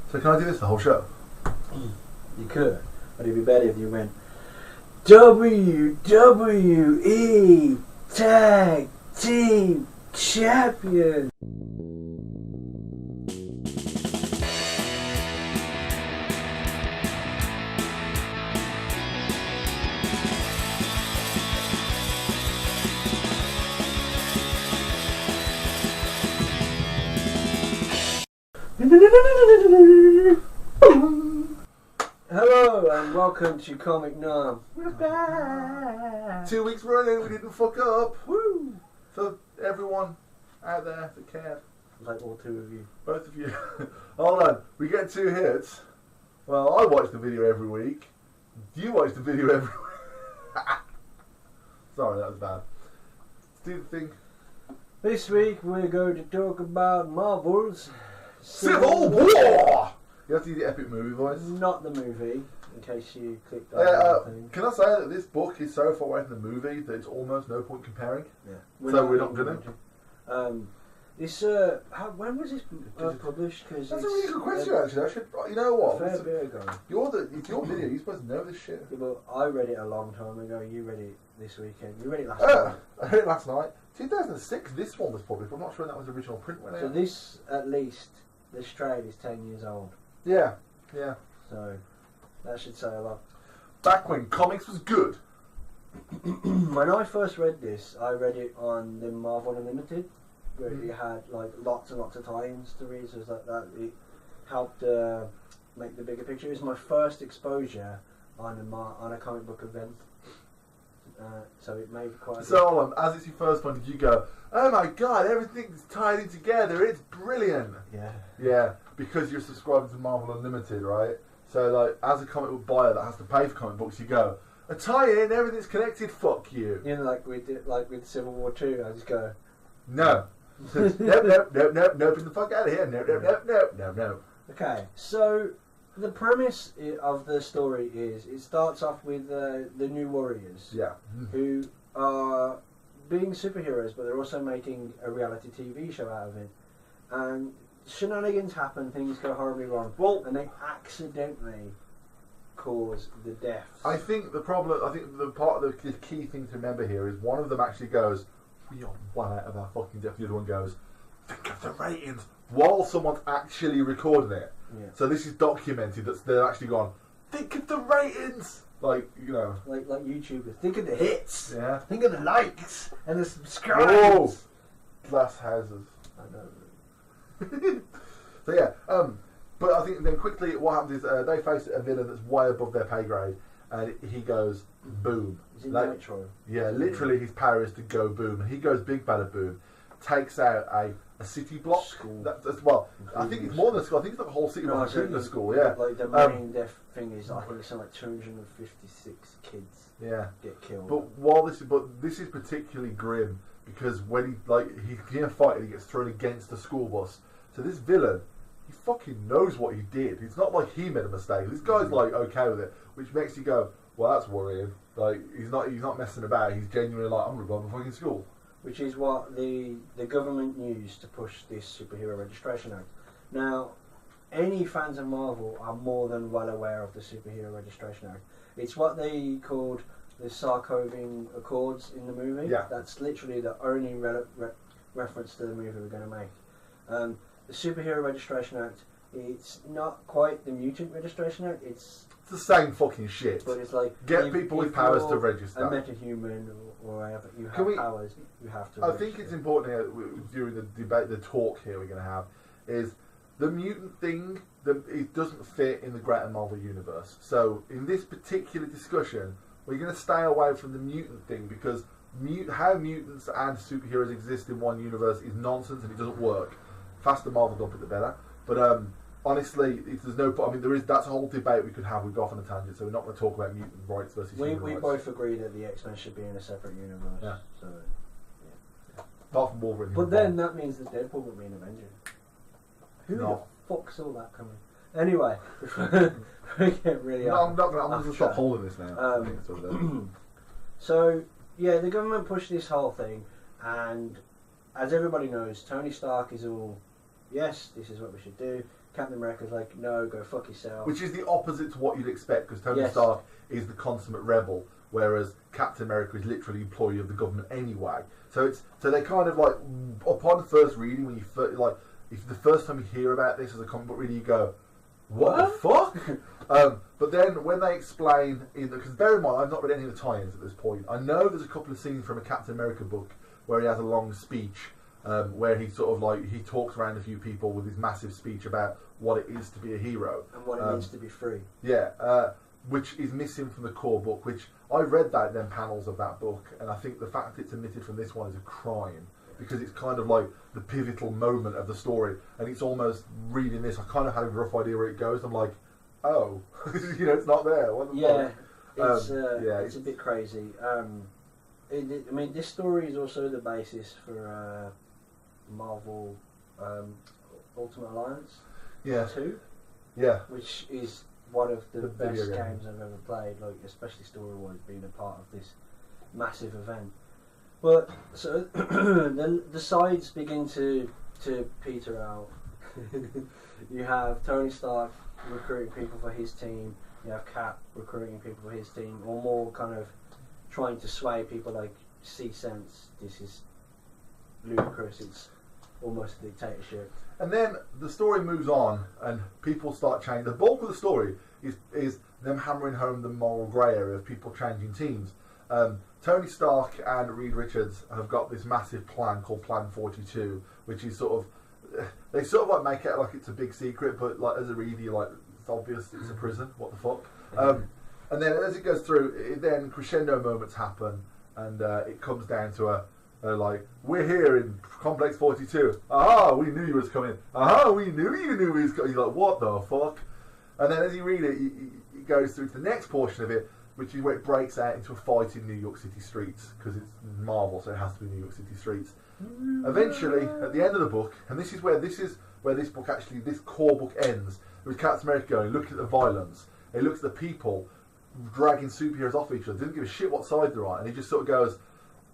So can I do this the whole show? You could, but it'd be better if you went WWE Tag Team Champion. Hello and welcome to Comic Nom. We're back. 2 weeks running, we didn't fuck up. Woo! So everyone out there that cared, Like all two of you. both of you, hold on, we get 2 hits. Well, I watch the video every week. You watch the video every week. Sorry, that was bad. Let's do the thing. This week we're going to talk about Marvel's Civil War! You have to do the epic movie voice. Not the movie, in case you clicked on that thing. Can I say that this book is so far away from the movie that it's almost no point comparing? Yeah. We're not gonna. This when was this published? Cause That's a really good question, actually. You know what? A fair bit ago. It's your video. You're supposed to know this shit. Yeah, but I read it a long time ago. You read it this weekend. You read it last night. I read it last night. 2006. This one was published. I'm not sure when that was the original print when So this, at least, this trade is 10 years old. Yeah. So that should say a lot. Back when comics was good. When I first read this, I read it on the Marvel Unlimited, where it had like lots and lots of tie-ins to read. So it was like that. It helped make the bigger picture. It was my first exposure on a comic book event. So it made quite. So as it's your first one, did you go, "Oh my god, everything's tied in together. It's brilliant." Yeah. Yeah, because you're subscribed to Marvel Unlimited, right? So like, as a comic book buyer that has to pay for comic books, you go, "A tie-in, everything's connected. Fuck you." You know, like we did, like with Civil War 2, I just go, No. Nope, get the fuck out of here. No. Okay, so the premise of the story is it starts off with the New Warriors, Yeah. who are being superheroes, but they're also making a reality TV show out of it. And shenanigans happen, things go horribly wrong, and they accidentally cause the deaths. I think the part of the key thing to remember here is one of them actually goes, "We are one out of our fucking depth." The other one goes, "Think of the ratings," while someone's actually recording it. Yeah. So this is documented that they're actually gone, "Think of the ratings," like like YouTubers. Think of the hits. Yeah. Think of the likes and the subscribes. Whoa! Glass houses. I know. So yeah, but I think then quickly what happens is they face a villain that's way above their pay grade, and he goes boom. Is it like, Nitro? Yeah, literally his power is to go boom. He goes big bad at boom, takes out a city block. School. I think it's more than a school. I think it's like a whole city block, including the school. Yeah. Like the main death thing is I think it's something like 256 kids. Yeah. Get killed. But this is particularly grim because when he's in a fight and he gets thrown against the school bus. So this villain, he fucking knows what he did. It's not like he made a mistake. This guy's like okay with it, which makes you go, well, that's worrying. Like he's not messing about. He's genuinely like, I'm gonna go to fucking school. Which is what the government used to push this Superhero Registration Act. Now, any fans of Marvel are more than well aware of the Superhero Registration Act. It's what they called the Sarkovian Accords in the movie. Yeah. That's literally the only reference to the movie we're going to make. The Superhero Registration Act, it's not quite the Mutant Registration Act, it's the same fucking shit. But it's like get people with powers to register. A metahuman or whatever, you have powers, you have to. I think it's important here, during the debate, the talk here we're going to have, is the mutant thing. It doesn't fit in the greater Marvel universe. So in this particular discussion, we're going to stay away from the mutant thing because how mutants and superheroes exist in one universe is nonsense and it doesn't work. Faster Marvel dump it, the better. But honestly, there's no. I mean, that's a whole debate we could have. We go off on a tangent, so we're not going to talk about mutant rights versus human we rights. both agree that the X-Men should be in a separate universe. Yeah. So, yeah. Apart from Wolverine. But then that means that Deadpool would be an Avenger. Who the fuck saw that coming? Anyway, we get really. No, I'm going to stop holding this now. So yeah, the government pushed this whole thing, and as everybody knows, Tony Stark is all, yes, this is what we should do. Captain America's like, no, go fuck yourself. Which is the opposite to what you'd expect, because Tony Yes. Stark is the consummate rebel, whereas Captain America is literally employee of the government anyway. So they kind of like, upon first reading, when you if the first time you hear about this as a comic book reader, you go, what the fuck? But then when they explain, because bear in mind, I've not read any of the tie-ins at this point. I know there's a couple of scenes from a Captain America book where he has a long speech, where he sort of like, he talks around a few people with his massive speech about what it is to be a hero. And what it means to be free. Yeah, which is missing from the core book, which I read them panels of that book, and I think the fact it's omitted from this one is a crime, because it's kind of like the pivotal moment of the story, and it's almost, reading this, I kind of had a rough idea where it goes. I'm like, oh, it's not there. What the fuck? It's a bit crazy. I mean, this story is also the basis for Marvel Ultimate Alliance 2. Yeah. Which is one of the best video game. games I've ever played, like especially story-wise, being a part of this massive event. But so the sides begin to peter out. You have Tony Stark recruiting people for his team. You have Cap recruiting people for his team, or more kind of trying to sway people like, see sense, this is ludicrous, it's almost a dictatorship. And then the story moves on, and people start changing. The bulk of the story is them hammering home the moral grey area of people changing teams. Tony Stark and Reed Richards have got this massive plan called Plan 42, which is sort of, they sort of like make it like it's a big secret, but like as a reader, you're like, it's obvious it's a prison, what the fuck. And then as it goes through, then crescendo moments happen, and it comes down to a like, we're here in Complex 42. Aha, we knew you was coming. Aha, we knew you was coming. You're like, what the fuck? And then as you read it, it goes through to the next portion of it, which is where it breaks out into a fight in New York City streets, because it's Marvel, so it has to be New York City streets. Eventually, at the end of the book, and this is where this book actually, this core book ends, with Captain America going, look at the violence. He looks at the people dragging superheroes off each other. Doesn't give a shit what side they're on, and he just sort of goes,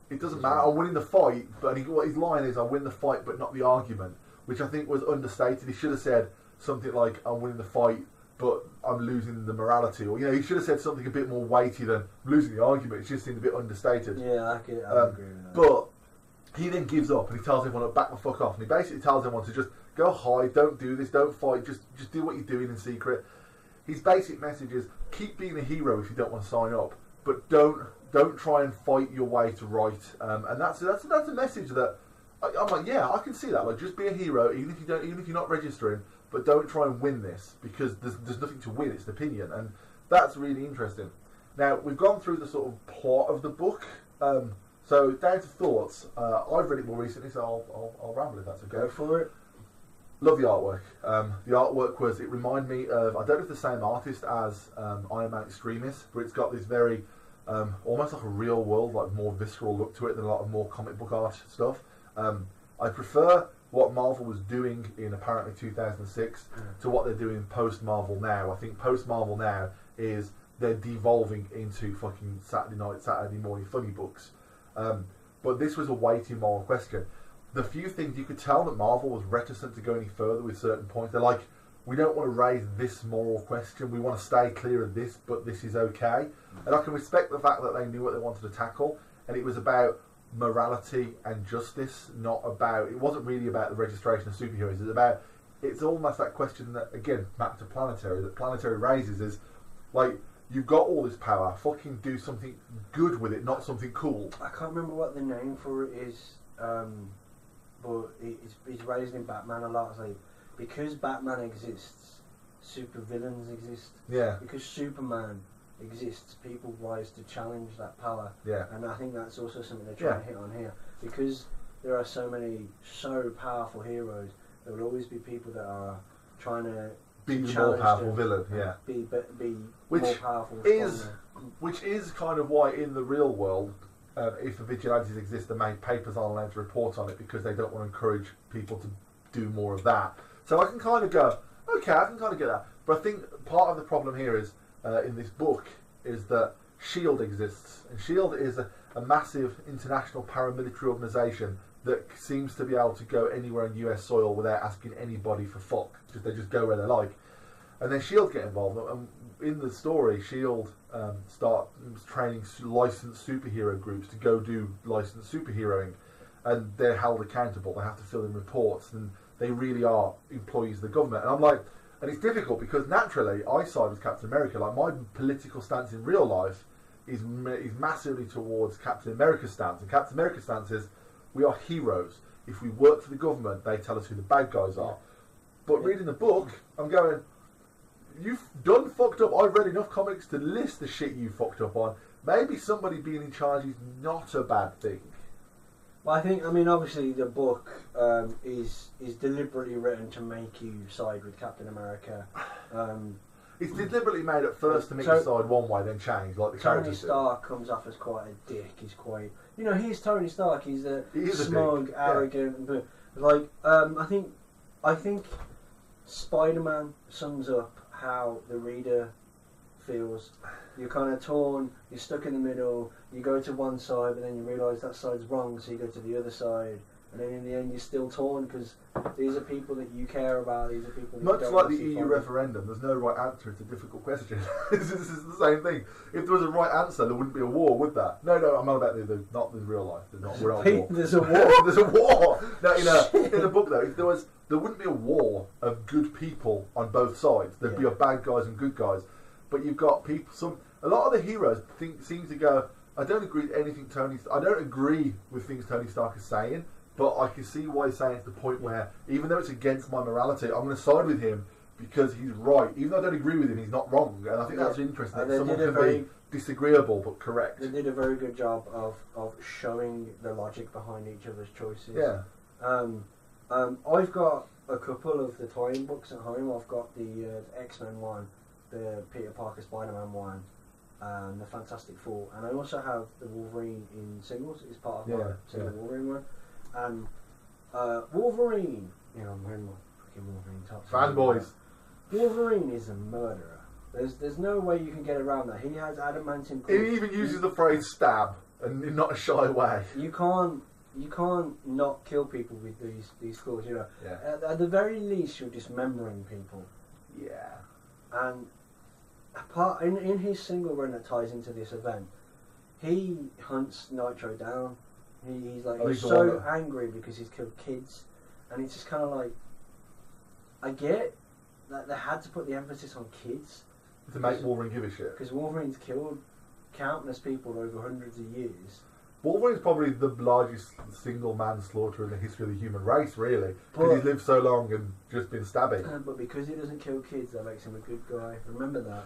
it doesn't matter, I'm winning the fight, but what his line is, I win the fight but not the argument, which I think was understated. He should have said something like, I'm winning the fight but I'm losing the morality, or he should have said something a bit more weighty than losing the argument. It just seemed a bit understated. Yeah, I agree with that. But he then gives up, and he tells everyone to back the fuck off, and he basically tells everyone to just go hide, don't do this, don't fight, just do what you're doing in secret. His basic message is, keep being a hero if you don't want to sign up, but don't try and fight your way to right. And that's a message that I'm like, yeah, I can see that. Like, just be a hero, even if you're not registering, but don't try and win this, because there's nothing to win. It's an opinion, and that's really interesting. Now, we've gone through the sort of plot of the book. So down to thoughts. I've read it more recently, so I'll ramble if that's okay. Go for it. Love the artwork. The artwork it reminded me of, I don't know if the same artist as Iron Man Extremis, but it's got this very, almost like a real world, like more visceral look to it than a lot of more comic book art stuff. I prefer what Marvel was doing in apparently 2006 to what they're doing post-Marvel now. I think post-Marvel now is they're devolving into fucking Saturday morning funny books. But this was a weighty moral question. The few things you could tell that Marvel was reticent to go any further with certain points. They're like, we don't want to raise this moral question. We want to stay clear of this, but this is okay. And I can respect the fact that they knew what they wanted to tackle, and it was about morality and justice, it wasn't really about the registration of superheroes. It's almost that question that, again, back to Planetary, that Planetary raises is, like, you've got all this power, fucking do something good with it, not something cool. I can't remember what the name for it is, but it's raised in Batman a lot. It's like, because Batman exists, supervillains exist. Yeah. Because Superman exists, people rise to challenge that power. Yeah. And I think that's also something they're trying to hit on here. Because there are so powerful heroes, there will always be people that are trying to be the more powerful villain, be which more powerful. Which is kind of why in the real world, if the vigilantes exist, the main papers aren't allowed to report on it, because they don't want to encourage people to do more of that. So I can kind of go, okay, I can kind of get that. But I think part of the problem here is, in this book, is that S.H.I.E.L.D. exists. And S.H.I.E.L.D. is a massive international paramilitary organisation that seems to be able to go anywhere on US soil without asking anybody for fuck. They just go where they like. And then S.H.I.E.L.D. get involved. And in the story, S.H.I.E.L.D. Start training licensed superhero groups to go do licensed superheroing. And they're held accountable. They have to fill in reports. And they really are employees of the government. And I'm like, and it's difficult because naturally I side with Captain America. Like, my political stance in real life is massively towards Captain America's stance. And Captain America's stance is, we are heroes. If we work for the government, they tell us who the bad guys are. But reading the book, I'm going, you've done fucked up. I've read enough comics to list the shit you fucked up on. Maybe somebody being in charge is not a bad thing. Well, I mean, obviously the book is deliberately written to make you side with Captain America. It's deliberately made at first to make you side one way, then change, like the characters do. Tony Stark comes off as quite a dick. He's quite, he's Tony Stark. He's smug, dick. arrogant, but like, I think Spider-Man sums up how the reader feels. You're kind of torn. You're stuck in the middle. You go to one side, but then you realise that side's wrong, so you go to the other side. And then in the end, you're still torn because these are people that you care about. These are people that much you don't like the want to EU referendum. There's no right answer. It's a difficult question. This is the same thing. If there was a right answer, there wouldn't be a war, would there? No, I'm not about not in real life. We're not at war. There's a war. There's a war. No, in the book though, if there wouldn't be a war of good people on both sides. There'd be bad guys and good guys. But you've got people. A lot of the heroes seem to go, I don't agree with anything I don't agree with things Tony Stark is saying. But I can see why he's saying it to the point where, even though it's against my morality, I'm going to side with him because he's right. Even though I don't agree with him, he's not wrong. And I think that's interesting. Someone can be disagreeable but correct. They did a very good job of showing the logic behind each other's choices. Yeah. I've got a couple of the tie-in books at home. I've got the X-Men one, the Peter Parker Spider-Man one, the Fantastic Four, and I also have the Wolverine in singles. It's part of my single Wolverine one. And Wolverine, I'm wearing my freaking Wolverine top. Fanboys. Wolverine is a murderer. There's no way you can get around that. He has adamantium. He even uses the phrase "stab" and in not a shy way. You can't not kill people with these claws. Yeah. At the very least, you're dismembering people. Yeah. And apart in his single run that ties into this event, he hunts Nitro down. He's so angry because he's killed kids, and it's just kind of like, I get that they had to put the emphasis on kids to make Wolverine give a shit, because Wolverine's killed countless people over hundreds of years. Wolverine's probably the largest single manslaughter in the history of the human race, really, because he's lived so long and just been stabbing. But because he doesn't kill kids, that makes him a good guy. Remember that.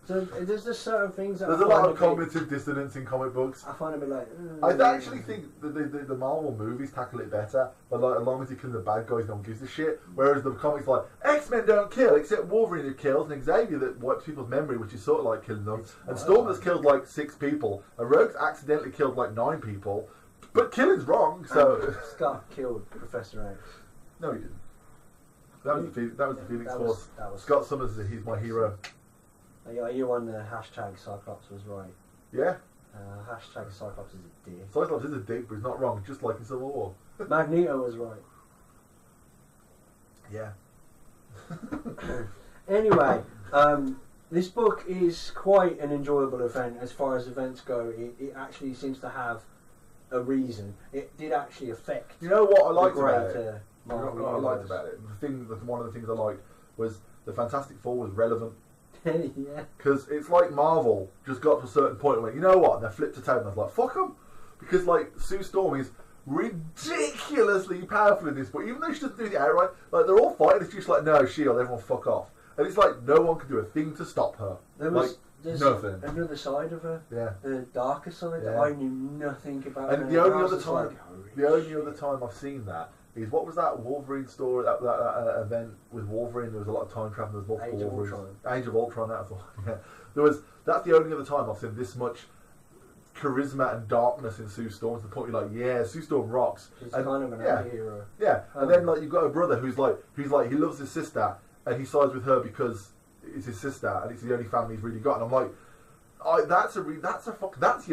So there's just certain things that there's a lot of cognitive dissonance in comic books. I find a bit like. I actually think the Marvel movies tackle it better, but like, as long as you kill the bad guys, no one gives a shit. Whereas the comics like X-Men don't kill, except Wolverine who kills, and Xavier that wipes people's memory, which is sort of like killing them, and Storm that's killed like 6 people, and Rogue's accidentally killed like 9 people, but killing's wrong. So Scott killed Professor X. No, he didn't. That was the Phoenix Force. Scott Summers, he's my hero. Are you on the hashtag Cyclops was right? Yeah. Hashtag Cyclops is a dick. Cyclops is a dick, but he's not wrong, just like in Civil War. Magneto was right. Yeah. Anyway, this book is quite an enjoyable event as far as events go. It actually seems to have a reason. It did actually affect. You know what I liked about it? One of the things I liked was the Fantastic Four was relevant. Yeah. Because it's like Marvel just got to a certain point and went, you know what? And they flipped a table and I was like, fuck them. Because like Sue Storm is ridiculously powerful in this, but even though she doesn't do it outright, like they're all fighting, it's just like, no, S.H.I.E.L.D., everyone fuck off. And it's like no one can do a thing to stop her. There's nothing. Another side of her. Yeah. The darker side that I knew nothing about. And the only other time I've seen that is, what was that Wolverine story, that event with Wolverine? There was a lot of time travel. There was multiple Wolverines. Age of Ultron. That was yeah. That's the only other time I've seen this much charisma and darkness in Sue Storm to the point you're like, yeah, Sue Storm rocks. She's kind of an anti-hero. Yeah, and then like you've got a brother who's like he loves his sister and he sides with her because it's his sister and it's the only family he's really got. And I'm like, That's your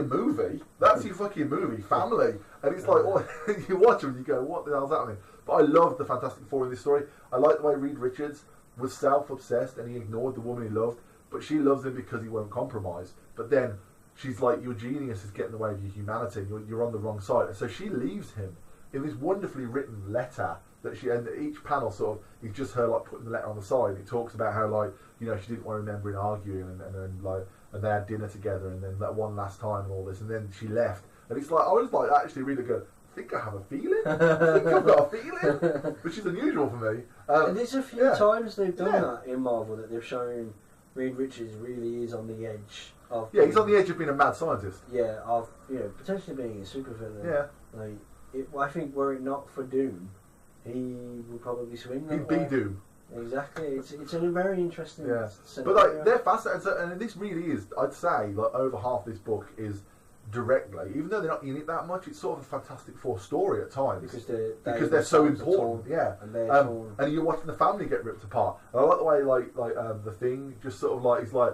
movie. That's your fucking movie, Family. And it's like, oh, you watch them and you go, what the hell's happening? But I love the Fantastic Four in this story. I like the way Reed Richards was self-obsessed and he ignored the woman he loved, but she loves him because he won't compromise. But then she's like, your genius is getting in the way of your humanity. You're on the wrong side. And so she leaves him in this wonderfully written letter that she, and each panel sort of is just her like putting the letter on the side. It talks about how like, you know, she didn't want to remember in arguing and then like, and they had dinner together and then that one last time and all this, and then she left. And it's like, I was like actually really good. I think I have a feeling. I think I've got a feeling, which is unusual for me. And there's a few times they've done that in Marvel that they've shown Reed Richards really is on the edge of. Yeah, he's on the edge of being a mad scientist. Yeah, of potentially being a supervillain. Yeah. Like, I think were it not for Doom, he would probably swing. He'd be Doom. Exactly. It's a very interesting. Scenario. But like they're fascinating, and this really is. I'd say like over half this book is directly, even though they're not in it that much, it's sort of a Fantastic Four story at times because they're so important. And you're watching the family get ripped apart. And I like the way like the Thing just sort of like he's like,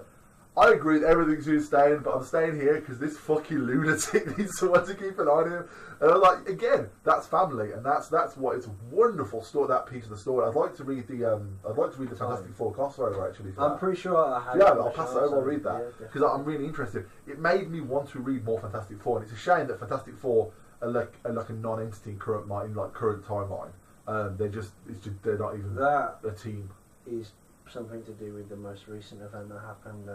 I agree with everything she's saying, but I'm staying here because this fucking lunatic needs someone to keep an eye on him. And I'm like, again, that's family, and that's what it's a wonderful story. That piece of the story. I'd like to read the Fantastic Four crossover actually. I'm pretty sure I have. Yeah, I'll pass it over. I'll read that because I'm really interested. It made me want to read more Fantastic Four, and it's a shame that Fantastic Four are like a non-entity in current timeline. They're not even a team. Is something to do with the most recent event that happened.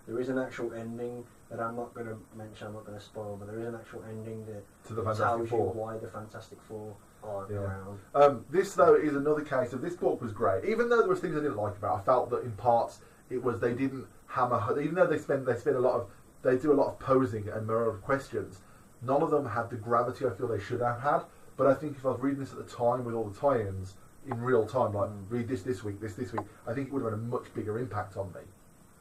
There is an actual ending that I'm not going to mention, I'm not going to spoil, but there is an actual ending that to the Fantastic Four. Why the Fantastic Four aren't around. This though is another case of this book was great. Even though there was things I didn't like about it, I felt that in parts it was they didn't hammer. Even though they do a lot of posing and mirror questions, none of them had the gravity I feel they should have had. But I think if I was reading this at the time with all the tie-ins in real time, like read this week, I think it would have had a much bigger impact on me.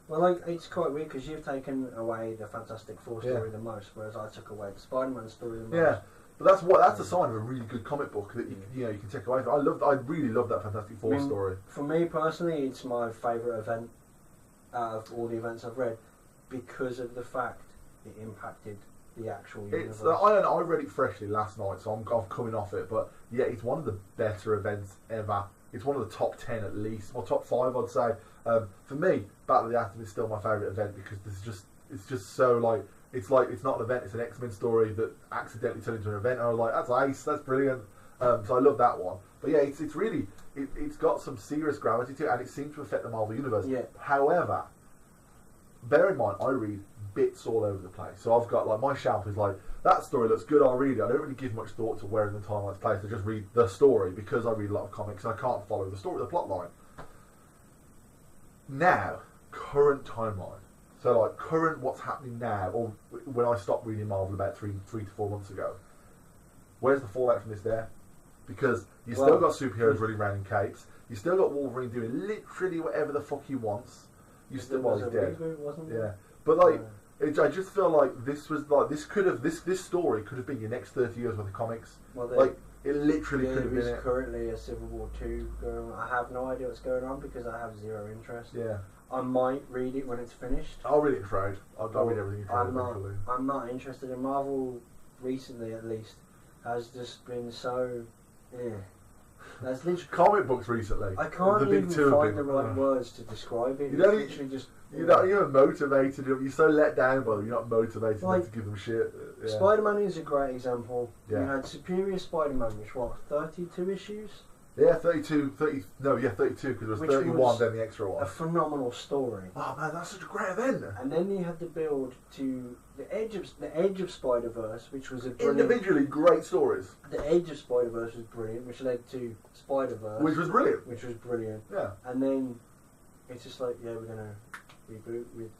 Well, like it's quite weird because you've taken away the Fantastic Four story the most, whereas I took away the Spider-Man story the most. Yeah, but that's a sign of a really good comic book that you can take away. I really love that Fantastic Four story. For me personally, it's my favourite event out of all the events I've read because of the fact it impacted the actual universe. I read it freshly last night, so I'm coming off it. But yeah, it's one of the better events ever. It's one of the top 10 at least, or top 5 I'd say. For me, Battle of the Atom is still my favourite event because it's just so like it's not an event, it's an X-Men story that accidentally turned into an event. And I'm like, that's ace, that's brilliant. So I love that one. But yeah, it's really it's got some serious gravity to it, and it seems to affect the Marvel universe. Yeah. However, bear in mind, I read bits all over the place. So I've got like my shelf is like, that story looks good, I'll read it. I don't really give much thought to where in the timeline it's placed. I just read the story because I read a lot of comics and I can't follow the story, the plot line. Now, current timeline. So like current what's happening now, or when I stopped reading Marvel about 3 to 4 months ago. Where's the fallout from this there? Because you still got superheroes running around in capes. You still got Wolverine doing literally whatever the fuck he wants. You still he's dead. Reboot, wasn't it? Yeah, but like. I just feel like this story could have been your next 30 years worth of comics. Well, like it literally could have been. There is currently a Civil War 2 going on. I have no idea what's going on because I have zero interest. Yeah. I might read it when it's finished. I'll read it in trade. I'll read everything in trade. I'm not interested in Marvel recently, at least. Has just been so. That's literally comic books recently. I can't even find the right words to describe it. You're not even motivated. You're so let down by them. You're not motivated to give them shit. Yeah. Spider-Man is a great example. Yeah. You had Superior Spider-Man, which 32 issues? Yeah, 32 because it was 31 then the extra one. A phenomenal story. Oh man, that's such a great event. And then you had to build to the Edge of Spider-Verse, which was a brilliant, individually great stories. The Edge of Spider-Verse was brilliant, which led to Spider-Verse, which was brilliant. Yeah. And then it's just like, we're gonna reboot with.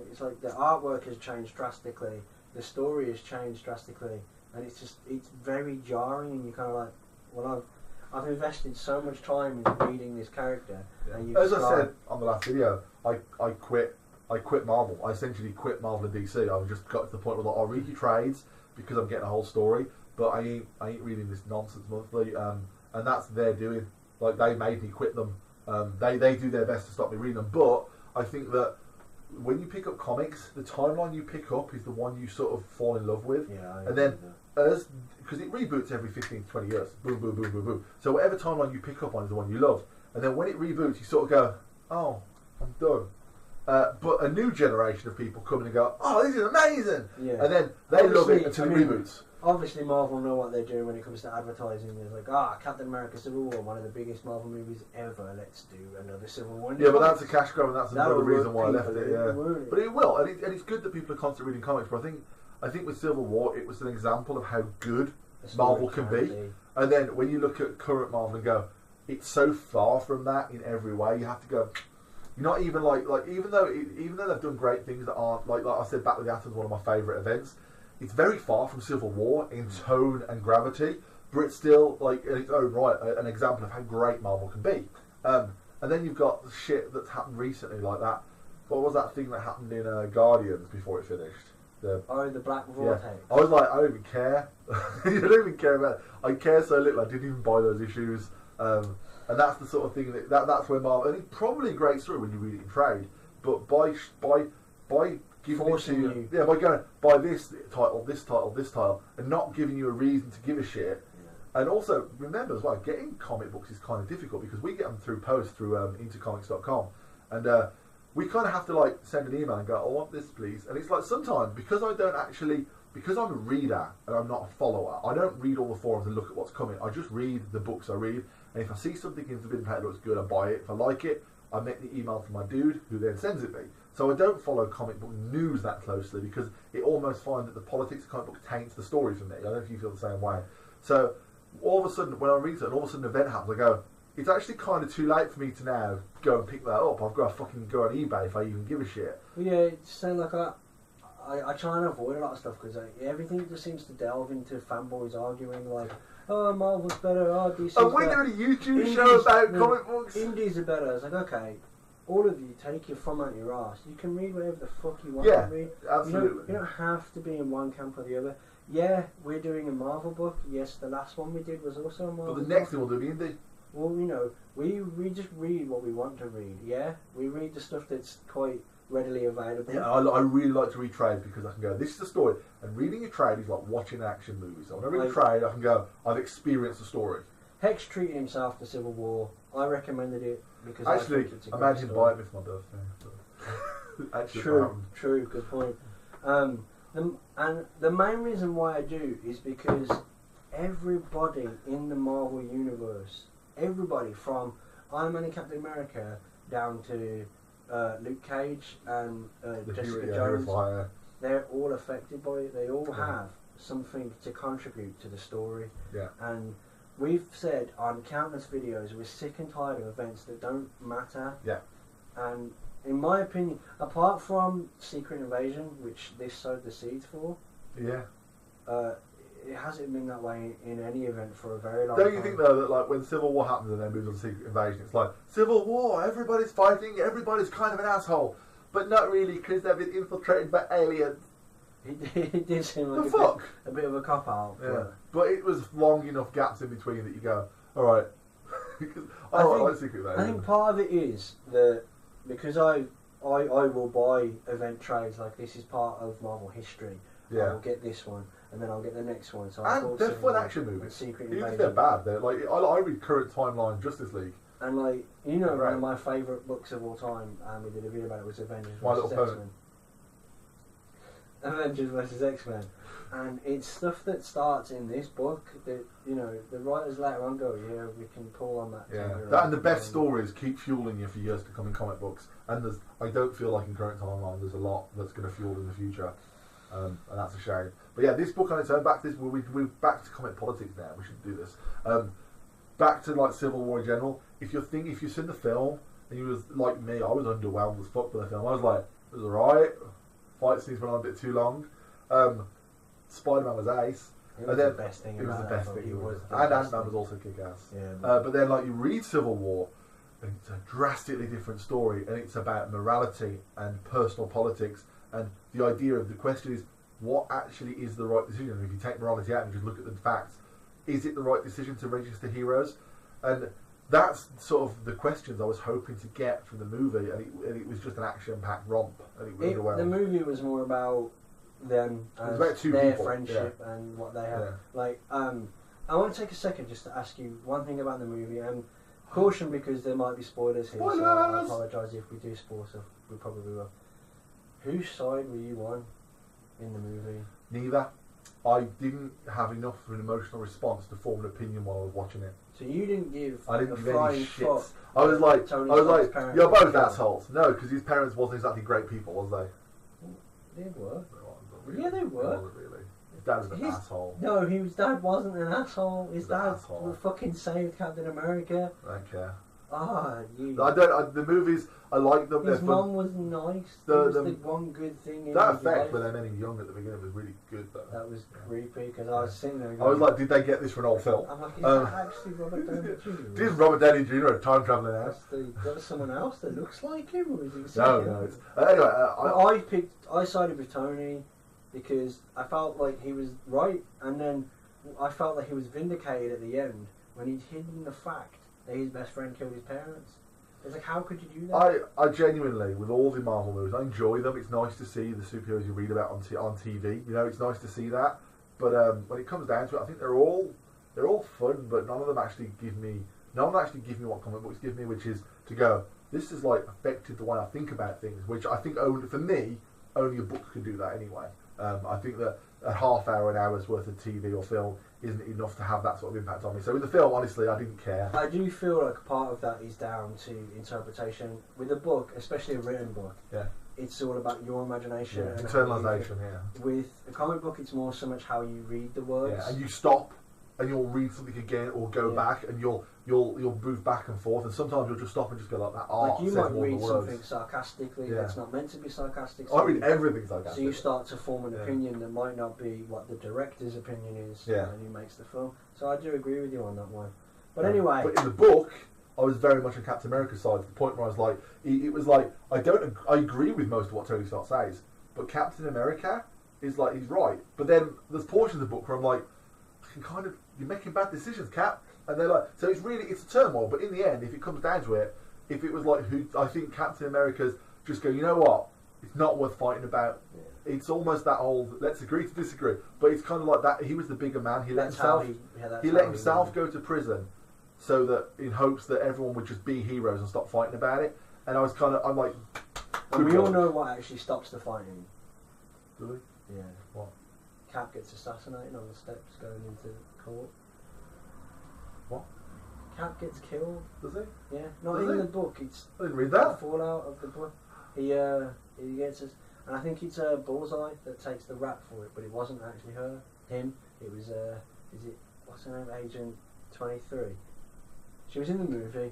It's like the artwork has changed drastically, the story has changed drastically, and it's very jarring. And you're kind of like, well, I've invested so much time in reading this character. Yeah. And as I said on the last video, I quit Marvel. I essentially quit Marvel and DC. I've just got to the point where I'll read your trades because I'm getting a whole story, but I ain't reading this nonsense monthly. And that's their doing. Like they made me quit them. They do their best to stop me reading them. But I think that when you pick up comics, the timeline you pick up is the one you sort of fall in love with. Yeah, and then because it reboots every 15 to 20 years, boom, boom, boom, boom, boom. So whatever timeline you pick up on is the one you love. And then when it reboots, you sort of go, oh, I'm done. But a new generation of people come in and go, oh, this is amazing. Yeah. And then they love it until it reboots. Obviously, Marvel know what they're doing when it comes to advertising. They're like, Captain America Civil War, one of the biggest Marvel movies ever. Let's do another Civil War. Yeah, but that's a cash grab, and that's another reason why I left it. Yeah, it? But it will, and it's good that people are constantly reading comics. But I think with Civil War, it was an example of how good Marvel can be. And then when you look at current Marvel and go, it's so far from that in every way. You have to go. You're not even like even though they've done great things that aren't like I said, Back with the Atoms, one of my favourite events. It's very far from Civil War in tone and gravity, but it's still like in its own right an example of how great Marvel can be. And then you've got the shit that's happened recently, like that. What was that thing that happened in Guardians before it finished? The Black Vortex. Yeah. I was like, I don't even care. I don't even care about it. I care so little. I didn't even buy those issues. And that's the sort of thing that's where Marvel. And it's probably a great story when you read it in trade, but by giving forcing it to you, by going buy this title, and not giving you a reason to give a shit. Yeah. And also remember as well, getting comic books is kind of difficult because we get them through post through intercomics.com, and we kind of have to like send an email and go, I want this please. And it's like sometimes because I'm a reader and I'm not a follower, I don't read all the forums and look at what's coming. I just read the books I read, and if I see something in Forbidden Planet that looks good, I buy it. If I like it, I make the email to my dude who then sends it me. So I don't follow comic book news that closely because it almost finds that the politics of comic book taints the story for me. I don't know if you feel the same way. So all of a sudden, when I read it, and all of a sudden an event happens, I go, it's actually kind of too late for me to now go and pick that up. I've got to fucking go on eBay if I even give a shit. Yeah, it's saying like I try and avoid a lot of stuff because everything just seems to delve into fanboys arguing like, oh, Marvel's better, oh, DC's better. And we're doing a YouTube show about comic books. Indies are better. It's like, okay, all of you take your thumb out your arse. You can read whatever the fuck you want to read. Absolutely. You don't have to be in one camp or the other. Yeah, we're doing a Marvel book. Yes, the last one we did was also a Marvel book. But the next thing we'll do be indie. Well, we just read what we want to read. Yeah, we read the stuff that's quite readily available. Yeah, I really like to read trades because I can go, this is the story. And reading a trade is like watching an action movie. So when I read a trade, I can go, I've experienced the story. Hex treated himself to Civil War. I recommended it because actually, I think it's a imagine story. buying it for my birthday. Actually, true, good point. And the main reason why I do is because everybody in the Marvel universe, everybody from Iron Man and Captain America down to Luke Cage and Jessica Jones, they're all affected by it. They all have something to contribute to the story. Yeah. And we've said on countless videos we're sick and tired of events that don't matter. Yeah. And in my opinion, apart from Secret Invasion, which this sowed the seeds for, it hasn't been that way in any event for a very long time. Don't you think though that like when Civil War happens and then moves on to Secret Invasion, it's like Civil War, everybody's fighting, everybody's kind of an asshole, but not really because they've been infiltrated by aliens. It did seem like a bit of a cop out. Yeah, but it was long enough gaps in between that you go, all right. I like Secret Invasion. I think part of it is that because I will buy event trades, like this is part of Marvel history. Yeah. I will get this one, and then I'll get the next one. So and they're fun action movies. Secret Even Invasion. if they're bad, they're like I read current timeline Justice League. And like one of my favourite books of all time, and we did a video about it, was Avengers vs X-Men. Avengers vs X-Men, and it's stuff that starts in this book that the writers later on go, yeah, we can call on that. Yeah, that and the best stories keep fueling you for years to come in comic books. And I don't feel like in current timeline there's a lot that's going to fuel in the future. And that's a shame. But yeah, this book on its own, back to this, we're back to comic politics now. We should do this. Back to like Civil War in general. If you've seen the film and you was like me, I was underwhelmed as fuck by the film. I was like, it was alright. Fight scenes went on a bit too long. Spider-Man was ace. It was the best thing. It was the best thing. And Ant-Man was also kick-ass. Yeah, but then like you read Civil War, and it's a drastically different story, and it's about morality and personal politics. And the idea of the question is, what actually is the right decision? And if you take morality out and just look at the facts, is it the right decision to register heroes? And that's sort of the questions I was hoping to get from the movie, and it was just an action-packed romp, and it was The movie was more about them as about two their people, friendship and what they have. Yeah. Like, I want to take a second just to ask you one thing about the movie, and caution because there might be spoilers here, so I apologise if we do spoil stuff. We probably will. Whose side were you on in the movie? Neither. I didn't have enough of an emotional response to form an opinion while I was watching it. So you didn't give I didn't a give any flying shits. fuck. I was like, you're both killed. assholes. No, because his parents wasn't exactly great people, was they? They were. Really. Yeah, they were. Wasn't really. His dad was an asshole. No, his dad wasn't an asshole. His dad asshole. fucking saved Captain America. I don't care. The movies, I like them. His mum was nice. That was the one good thing in that his effect life. with them ending young at the beginning was really good, though. That was creepy because I was sitting there. I was like, did they get this for an old film? I'm like, is that actually Robert Downey Jr.? This is Robert Downey Jr. a time traveling out. There was someone else that looks like him, or is it? No. It's, anyway, I sided with Tony because I felt like he was right, and then I felt like he was vindicated at the end when he'd hidden the fact that his best friend killed his parents. It's like, how could you do that? I genuinely, with all the Marvel movies, I enjoy them. It's nice to see the superheroes you read about on TV. You know, it's nice to see that. But when it comes down to it, I think they're all fun, but none of them actually give me what comic books give me, which is to go, this is like affected the way I think about things, which I think only for me, only a book could do that anyway. I think that a half hour, an hour's worth of TV or film isn't enough to have that sort of impact on me. So with the film, honestly, I didn't care. I do feel like part of that is down to interpretation. With a book, especially a written book, it's all about your imagination. Yeah, and internalization, With a comic book, it's more so much how you read the words. Yeah, and you stop and you'll read something again or go back and you'll move back and forth, and sometimes you'll just stop and just go like that. Like you might read something sarcastically that's not meant to be sarcastic. So I read everything sarcastic. So you start to form an opinion that might not be what the director's opinion is when he makes the film. So I do agree with you on that one. But anyway, but in the book, I was very much on Captain America's side, to the point where I was like, it was like I agree with most of what Tony Stark says, but Captain America is like, he's right. But then there's portions of the book where I'm like, you're making bad decisions, Cap. And they're like, so it's a turmoil. But in the end, if it comes down to it, if it was like, I think Captain America's just go, you know what, it's not worth fighting about. Yeah. It's almost that old, let's agree to disagree. But it's kind of like that. He was the bigger man. He let himself go to prison, so that in hopes that everyone would just be heroes and stop fighting about it. And I'm like, and we all know what actually stops the fighting. Do we? Yeah. What? Cap gets assassinated on the steps going into court. What? Cap gets killed. Does he? Yeah. Not in the book. It's I didn't read that. The fallout of the book. He gets us, and I think it's Bullseye that takes the rap for it, but it wasn't actually him. It was what's her name? Agent 23. She was in the movie.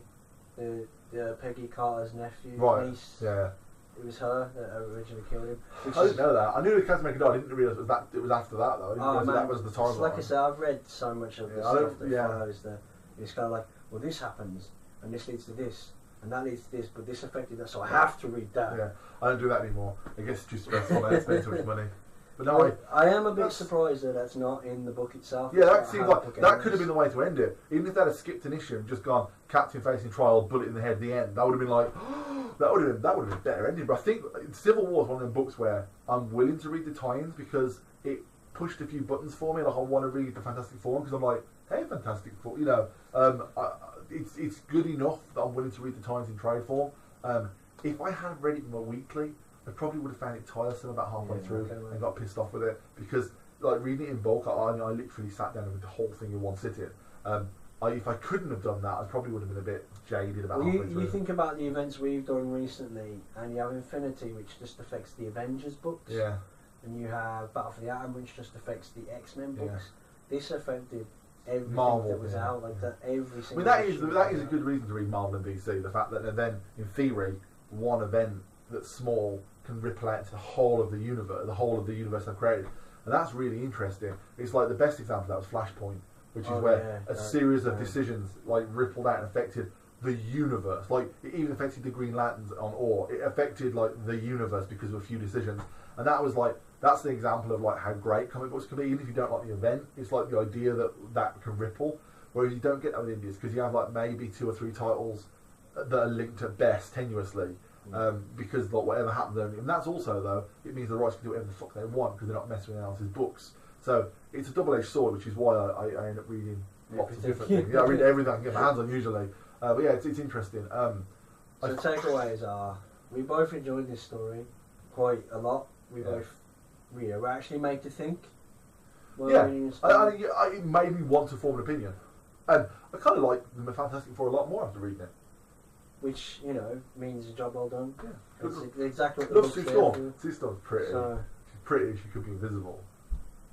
The Peggy Carter's nephew. Niece. Yeah. It was her that originally killed him. I didn't know that. I knew the Captain America died. I didn't realise it was after that though. I didn't realise that was the timeline. Like I said, I've read so much of the stuff that follows that it's kind of like, well, this happens and this leads to this and that leads to this, but this affected that, so I have to read that. Yeah, I don't do that anymore. I guess it's just spend too much money. But no, I am a bit surprised that that's not in the book itself. Yeah, that seems like that could have been the way to end it. Even if they had skipped an issue and just gone Captain facing trial, bullet in the head at the end, that would have been like that would have been a better ending. But I think Civil War is one of them books where I'm willing to read the tie-ins because it pushed a few buttons for me. Like I want to read the Fantastic Four because I'm like, hey, Fantastic Four, you know, it's good enough that I'm willing to read the tie-ins in trade form. If I had read it more weekly, I probably would have found it tiresome about halfway through and got pissed off with it because, like, reading it in bulk, I literally sat down and read the whole thing in one sitting. If I couldn't have done that, I probably would have been a bit jaded about halfway through. You think about the events we've done recently, and you have Infinity, which just affects the Avengers books. Yeah. And you have Battle for the Atom, which just affects the X-Men books. This affected everything Marvel, that was out, like that every single. I mean, that is a good reason to read Marvel and DC. The fact that then, in theory, one event that's small can ripple out to the whole of the universe I've created, and that's really interesting. It's like the best example of that was Flashpoint, which is where a series of decisions like rippled out and affected the universe. Like it even affected the Green Lanterns on Ore. It affected like the universe because of a few decisions, and that was like that's the example of like how great comic books can be. Even if you don't like the event, it's like the idea that can ripple. Whereas you don't get that with indies because you have like maybe 2 or 3 titles that are linked at best tenuously. Because like whatever happens, and that's also though it means the writers can do whatever the fuck they want because they're not messing with anyone else's books. So it's a double-edged sword, which is why I end up reading lots of different things. Yeah, I read everything I can get my hands on usually. But yeah, it's interesting. So takeaways are: we both enjoyed this story quite a lot. We both, we actually made to think. It made me want to form an opinion, and I kind of like the Fantastic Four a lot more after reading it. Which, you know, means a job well done. Yeah. It's exactly what Love the book's Sue there Storm. for. Sue Storm's pretty. So, She's pretty. She could be invisible.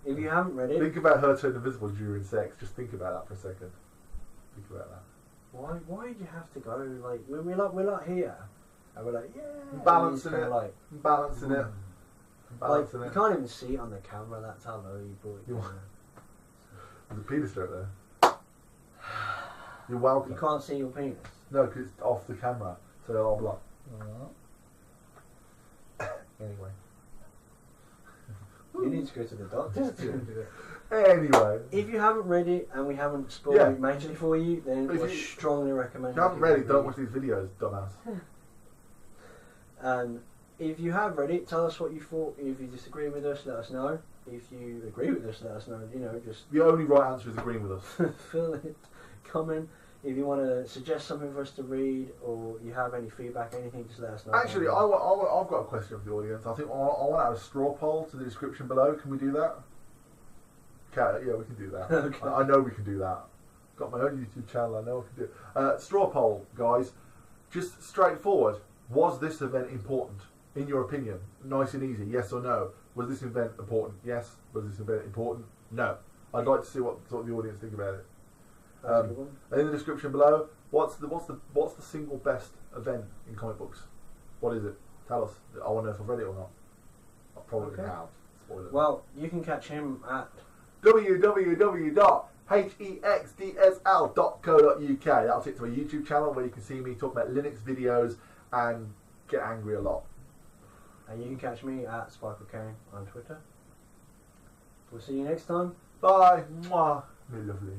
if you haven't read it, Think about her turning invisible during sex. Just think about that for a second. Think about that. why do you have to go like we're not here, and we're like Balancing it. like Balancing it. Balancing you it. can't even see it on the camera. That's how low you brought it. There's a penis joke there. You're welcome. You can't see your penis. No, because it's off the camera. So I'll be like, anyway. You need to go to the doctor. Anyway. If you haven't read it and we haven't spoiled it majorly for you, then I strongly recommend. If you haven't read it, don't watch these videos, dumbass. And if you have read it, tell us what you thought. If you disagree with us, let us know. If you agree with us, let us know. You know, just the only right answer is agreeing with us. fill it, comment. If you want to suggest something for us to read, or you have any feedback, anything, just let us know. Actually, I've got a question for the audience. I think I want to add a straw poll to the description below. Can we do that? Okay, yeah, we can do that. Okay. I know we can do that. Got my own YouTube channel. I know I can do it. Straw poll, guys. Just straightforward. Was this event important, in your opinion? Nice and easy. Yes or no. Was this event important? Yes. Was this event important? No. I'd like to see what the audience think about it. In the description below, what's the single best event in comic books? What is it? Tell us. I want to know if I've read it or not. I probably have. Spoiler. Well, you can catch him at www.hexdsl.co.uk. That'll take to my YouTube channel where you can see me talk about Linux videos and get angry a lot. And you can catch me at Sparkle Kane on Twitter. We'll see you next time. Bye. Mwah. Lovely.